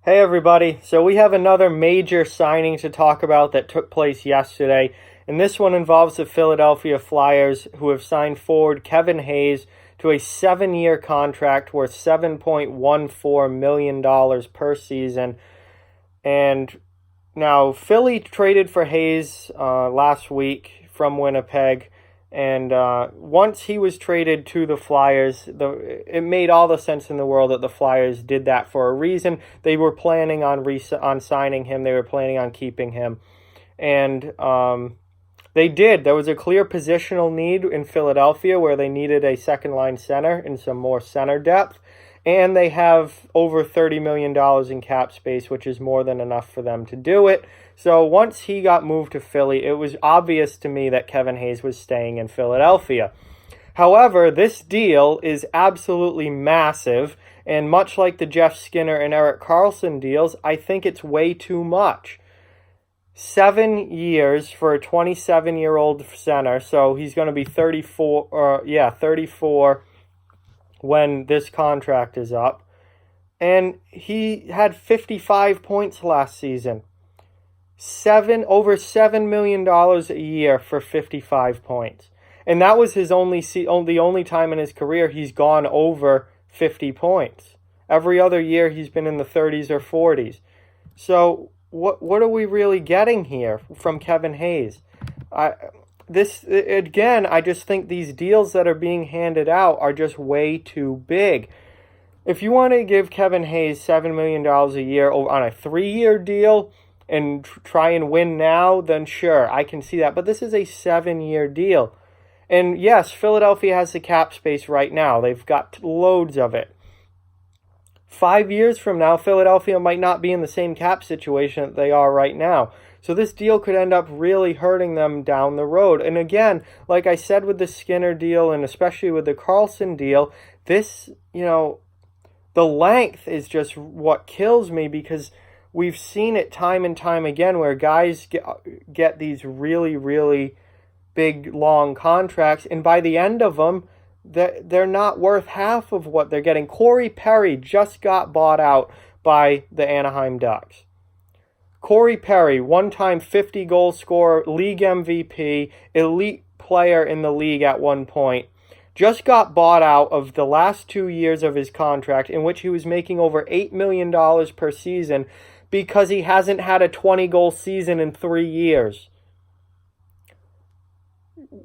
Hey everybody, so we have another major signing to talk about that took place yesterday, and this one involves the Philadelphia Flyers, who have signed forward Kevin Hayes to a 7-year contract worth $7.14 million per season. And now Philly traded for Hayes last week from Winnipeg, and once he was traded to the Flyers, it made all the sense in the world that the Flyers did that for a reason. They were planning on signing him. They were planning on keeping him, and they did. There was a clear positional need in Philadelphia where they needed a second line center and some more center depth. And they have over $30 million in cap space, which is more than enough for them to do it. So once he got moved to Philly, it was obvious to me that Kevin Hayes was staying in Philadelphia. However, this deal is absolutely massive, and much like the Jeff Skinner and Erik Karlsson deals, I think it's way too much. 7 years for a 27-year-old center, so he's going to be 34 when this contract is up. And he had 55 points last season. Over $7 million a year for 55 points. And that was his the only time in his career he's gone over 50 points. Every other year he's been in the 30s or 40s. So what are we really getting here from Kevin Hayes? I just think these deals that are being handed out are just way too big. If you want to give Kevin Hayes $7 million a year on a 3-year deal and try and win now, then sure, I can see that. But this is a 7-year deal. And yes, Philadelphia has the cap space right now. They've got loads of it. 5 years from now, Philadelphia might not be in the same cap situation that they are right now. So this deal could end up really hurting them down the road. And again, like I said with the Skinner deal and especially with the Karlsson deal, this, the length is just what kills me, because we've seen it time and time again where guys get these really, really big, long contracts, and by the end of them, they're not worth half of what they're getting. Corey Perry just got bought out by the Anaheim Ducks. Corey Perry, one-time 50-goal scorer, league MVP, elite player in the league at one point, just got bought out of the last 2 years of his contract, in which he was making over $8 million per season, because he hasn't had a 20-goal season in 3 years.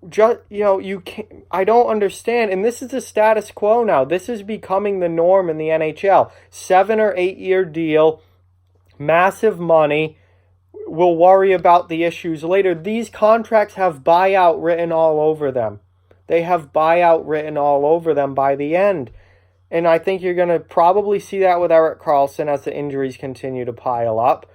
I don't understand, and this is the status quo now. This is becoming the norm in the NHL. 7 or 8 year deal. Massive money. We'll worry about the issues later. These contracts have buyout written all over them. They have buyout written all over them by the end. And I think you're going to probably see that with Erik Karlsson as the injuries continue to pile up.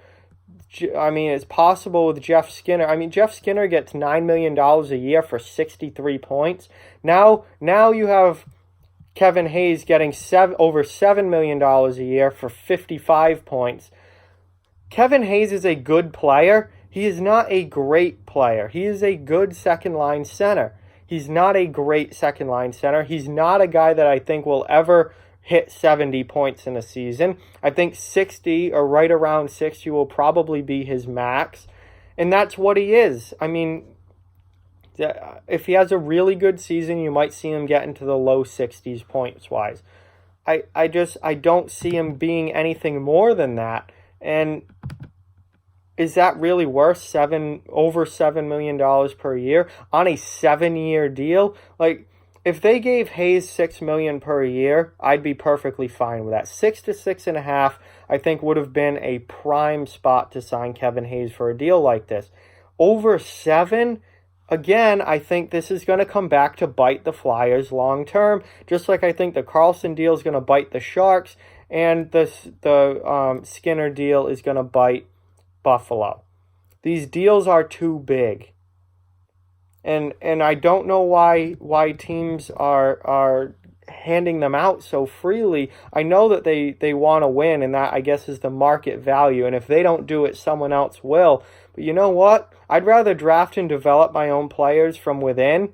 It's possible with Jeff Skinner. Jeff Skinner gets $9 million a year for 63 points. Now you have Kevin Hayes getting over $7 million a year for 55 points. Kevin Hayes is a good player. He is not a great player. He is a good second-line center. He's not a great second-line center. He's not a guy that I think will ever hit 70 points in a season. I think 60 or right around 60 will probably be his max. And that's what he is. If he has a really good season, you might see him get into the low 60s points-wise. I don't see him being anything more than that. And is that really worth over $7 million per year on a 7-year deal? If they gave Hayes $6 million per year, I'd be perfectly fine with that. 6 to 6.5, I think, would have been a prime spot to sign Kevin Hayes for a deal like this. Over 7, again, I think this is going to come back to bite the Flyers long term, just like I think the Karlsson deal is going to bite the Sharks, and the Skinner deal is going to bite Buffalo. These deals are too big. And I don't know why teams are handing them out so freely. I know that they want to win, and that, I guess, is the market value. And if they don't do it, someone else will. But you know what? I'd rather draft and develop my own players from within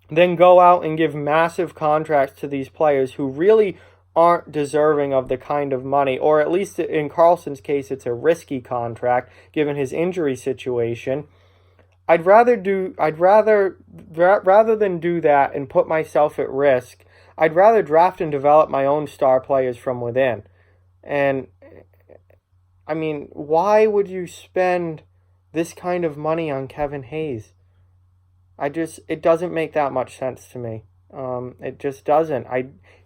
than go out and give massive contracts to these players who really aren't deserving of the kind of money, or at least in Karlsson's case, it's a risky contract given his injury situation. Rather than do that and put myself at risk, I'd rather draft and develop my own star players from within. And I mean, why would you spend this kind of money on Kevin Hayes? It doesn't make that much sense to me. It just doesn't.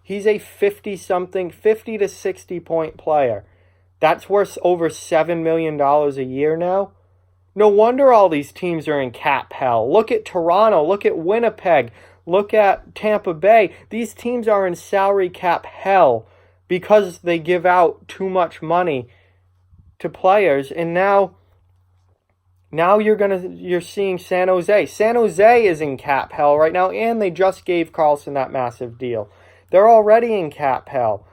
He's a 50 to 60 point player. That's worth over $7 million a year now. No wonder all these teams are in cap hell. Look at Toronto, look at Winnipeg, look at Tampa Bay. These teams are in salary cap hell because they give out too much money to players. And now you're seeing San Jose. San Jose is in cap hell right now, and they just gave Karlsson that massive deal. They're already in cap hell.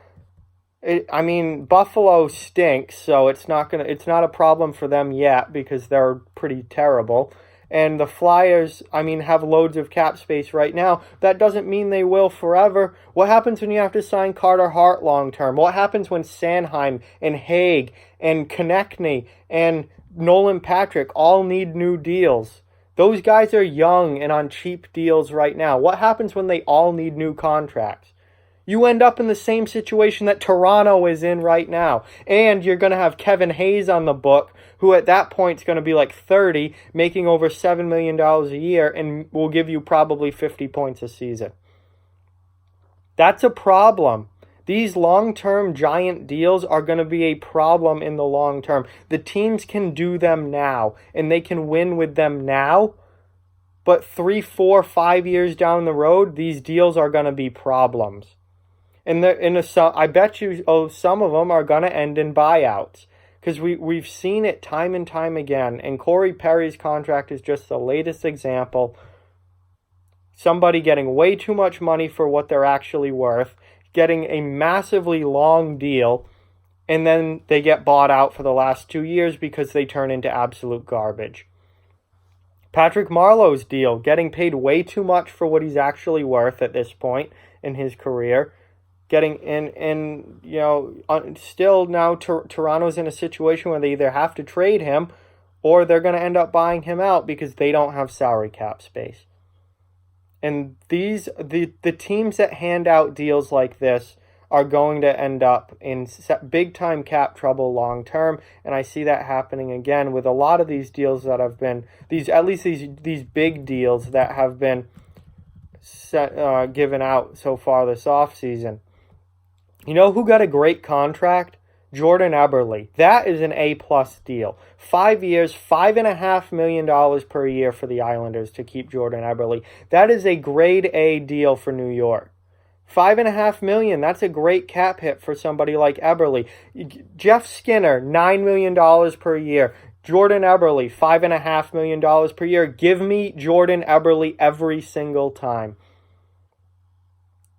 Buffalo stinks, so it's not a problem for them yet because they're pretty terrible. And the Flyers, have loads of cap space right now. That doesn't mean they will forever. What happens when you have to sign Carter Hart long term? What happens when Sanheim and Haig and Konechny and Nolan Patrick all need new deals? Those guys are young and on cheap deals right now. What happens when they all need new contracts? You end up in the same situation that Toronto is in right now. And you're going to have Kevin Hayes on the book, who at that point is going to be like 30, making over $7 million a year, and will give you probably 50 points a season. That's a problem. These long-term giant deals are going to be a problem in the long term. The teams can do them now, and they can win with them now. But 3, 4, 5 years down the road, these deals are going to be problems. And I bet you some of them are going to end in buyouts. Because we've seen it time and time again. And Corey Perry's contract is just the latest example. Somebody getting way too much money for what they're actually worth, getting a massively long deal, and then they get bought out for the last 2 years because they turn into absolute garbage. Patrick Marleau's deal, getting paid way too much for what he's actually worth at this point in his career. Still now Toronto's in a situation where they either have to trade him or they're going to end up buying him out because they don't have salary cap space. And the teams that hand out deals like this are going to end up in big time cap trouble long term, and I see that happening again with a lot of these deals that have been these big deals that have been given out so far this offseason. You know who got a great contract? Jordan Eberle. That is an A-plus deal. 5 years, $5.5 million per year for the Islanders to keep Jordan Eberle. That is a grade A deal for New York. $5.5 million, that's a great cap hit for somebody like Eberle. Jeff Skinner, $9 million per year. Jordan Eberle, $5.5 million per year. Give me Jordan Eberle every single time.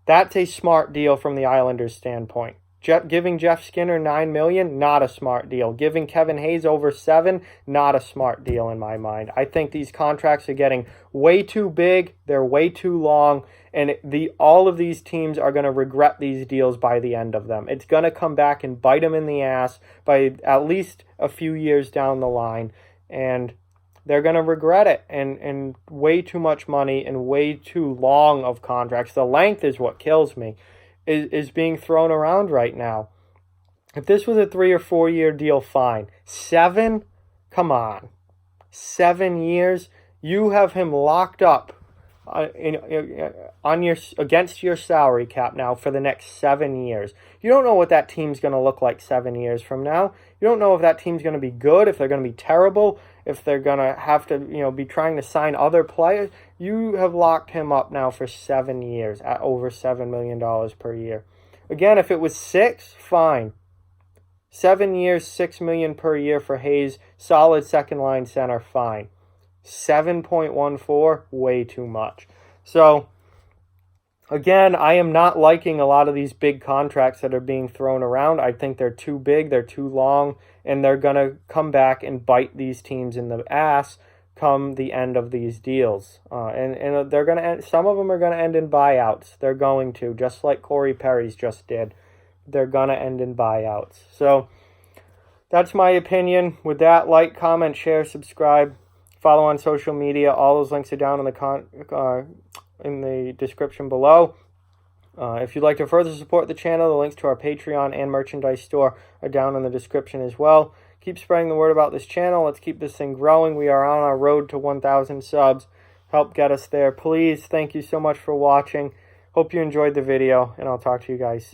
That's a smart deal from the Islanders' standpoint. Giving Jeff Skinner $9 million, not a smart deal. Giving Kevin Hayes over $7 million, not a smart deal in my mind. I think these contracts are getting way too big. They're way too long, and all of these teams are going to regret these deals by the end of them. It's going to come back and bite them in the ass by at least a few years down the line, and they're going to regret it, and way too much money and way too long of contracts. The length is what kills me, is being thrown around right now. If this was a 3 or 4 year deal, fine. 7? Come on. 7 years? You have him locked up against your salary cap now for the next 7 years. You don't know what that team's going to look like 7 years from now. You don't know if that team's going to be good, if they're going to be terrible, if they're going to have to, be trying to sign other players. You have locked him up now for 7 years at over $7 million per year. Again, if it was 6, fine. 7 years, $6 million per year for Hayes, solid second line center, fine. 7.14, way too much. So, again, I am not liking a lot of these big contracts that are being thrown around. I think they're too big, they're too long, and they're going to come back and bite these teams in the ass come the end of these deals. And they're going to end, some of them are going to end in buyouts. They're going to, just like Corey Perry's just did. they're going to end in buyouts. So that's my opinion. With that, like, comment, share, subscribe, follow on social media. All those links are down in the description below. If you'd like to further support the channel, the links to our Patreon and merchandise store are down in the description as well. Keep spreading the word about this channel. Let's keep this thing growing. We are on our road to 1,000 subs. Help get us there, please. Thank you so much for watching. Hope you enjoyed the video, and I'll talk to you guys soon.